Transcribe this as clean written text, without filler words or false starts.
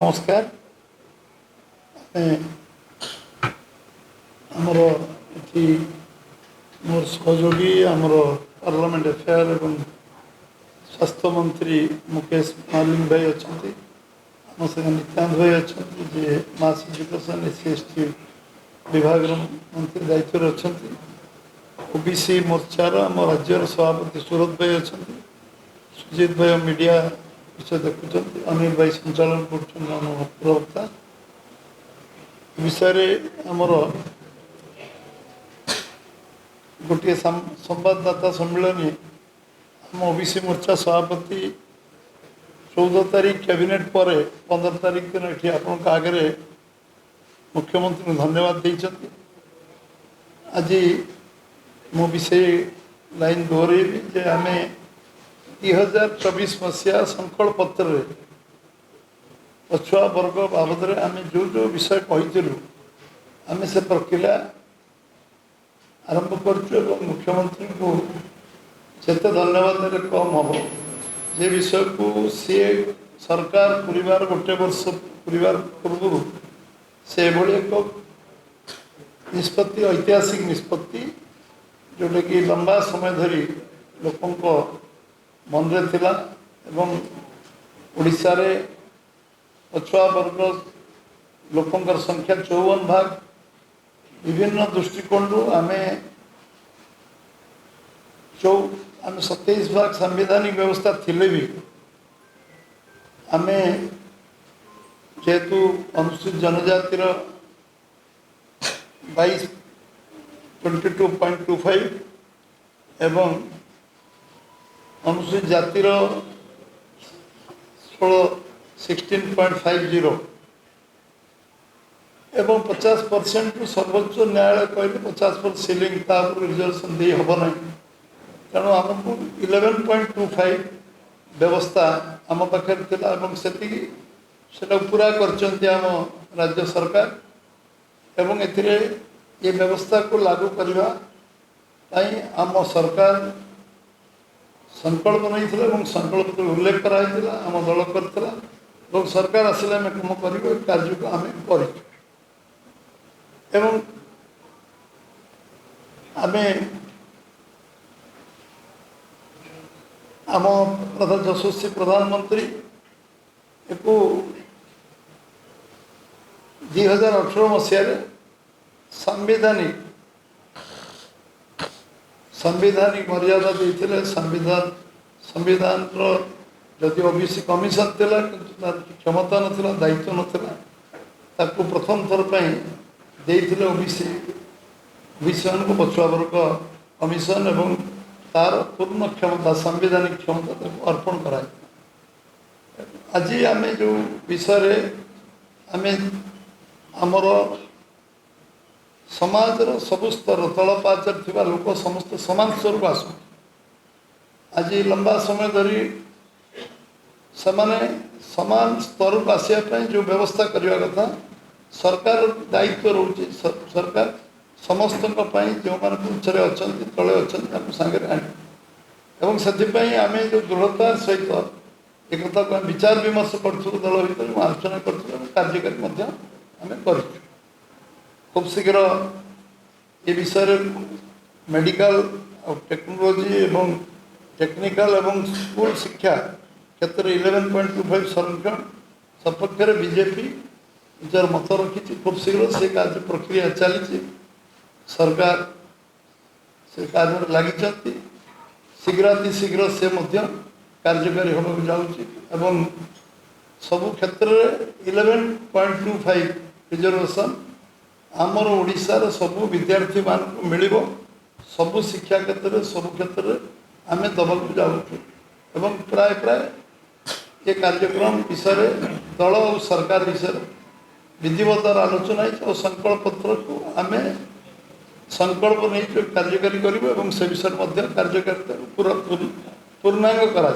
नमस्कार आमर ये मोर सहयोगी आमर पार्लियामेंट अफेयर एवं स्वास्थ्य मंत्री मुकेश मालिंग भाई अच्छा आम संगे नित्यानंद भाई अच्छा जे मास एजुकेशन एससी विभाग मंत्री दायित्व अच्छा ओबीसी मोर्चार आम राज्यर सभापति सूरत भाई अच्छा सुजीत भाई मीडिया विषय देखुं अनिल भाई संचालन कर प्रवक्ता विषय आमर गोटे संवाददाता सम्मेलन आम ओबीसी मोर्चा सभापति 14 तारीख कैबिनेट पर 15 तारीख दिन ये आपण आगे मुख्यमंत्री धन्यवाद देते आज मो विषय लाइन दोहरेबी जे आम 2024 मसीहा संकल्प पत्र पछुआ वर्ग बाबद आम जो जो विषय कही आम से प्रक्रिया आरंभ कर मुख्यमंत्री को जिते धन्यवाद देने कम हम जे विषय को सी सरकार परिवार गोटे वर्ष परिवार पूर्व से एक निष्पत्ति ऐतिहासिक निष्पत्ति जोटा कि लंबा समय धरी लोकों मन रे थिला एवं ओडिशा रे पछुआ वर्ग लोकों संख्या 54 भाग विभिन्न दृष्टिकोण आम 27 भाग संवैधानिक व्यवस्था थिले भी आम जेहेतु अनुसूचित जनजातिर 22.25 एवं अनुसूचित जातिर 16.50 एवं 50% सर्वोच्च न्यायालय कहले 50% सीलिंग रिजर्वेशन दे हम ना तेणु आमको 11.25 व्यवस्था आम पाखे से पूरा कर राज्य सरकार एवं ये व्यवस्था को लागू करने आम सरकार संकल्प नहीं संकल्प उल्लेख कराई आम दल कर सरकार आसिले आम कम कर कार्य को आम कर एवं आमे आम प्रधान यशस्वी प्रधानमंत्री को 2018 मसीह संवैधानिक मर्यादा देते संविधान जदि ओबीसी कमिशन थिला क्षमता नथिला दायित्व नथिला ताकू प्रथम थर देते ओबीसी को पछुआ वर्ग कमिशन एवं तार पूर्ण क्षमता संवैधानिक क्षमता अर्पण कराई आज आम जो विषय आम आमर समाजर सबु स्तर तल पाचर थिबा लोक समस्त समान स्तर को आसु आज लंबा समय धरी समान स्तर को आसापी जो व्यवस्था करने कथा सरकार दायित्व रोचे सरकार समस्त जो उच्चरे अच्छा तले अच्छा सागर आने से आम जो दृढ़तार सहित एक विचार विमर्श करूँ दल भर आलोचना करूँ कार्यकारी आम कर खूब शीघ्र ये विषय मेडिकल और टेक्नोलोजी एवं टेक्निकल एवं स्कूल शिक्षा क्षेत्र में 11.25 संरक्षण सपक्ष में बीजेपी निजर मत रखी खूब शीघ्र से कार्य प्रक्रिया चली सरकार से कार्य लगी शीघ्र से कार्यकारी होगा जाऊँगी सबु क्षेत्र में 11.25 रिजर्वेशन आमर ओडिशार सबु विद्यार्थी मान मिल सबु शिक्षा क्षेत्र में सबु क्षेत्र में आम दबाक जाऊँ प्राय ये कार्यक्रम विषय दल और सरकार विषय विधिवत आलोचना और संकल्प पत्र को आम संकल्प नहीं कार्यकारी करें से विषय कार्यकारिता पूर्णांग करा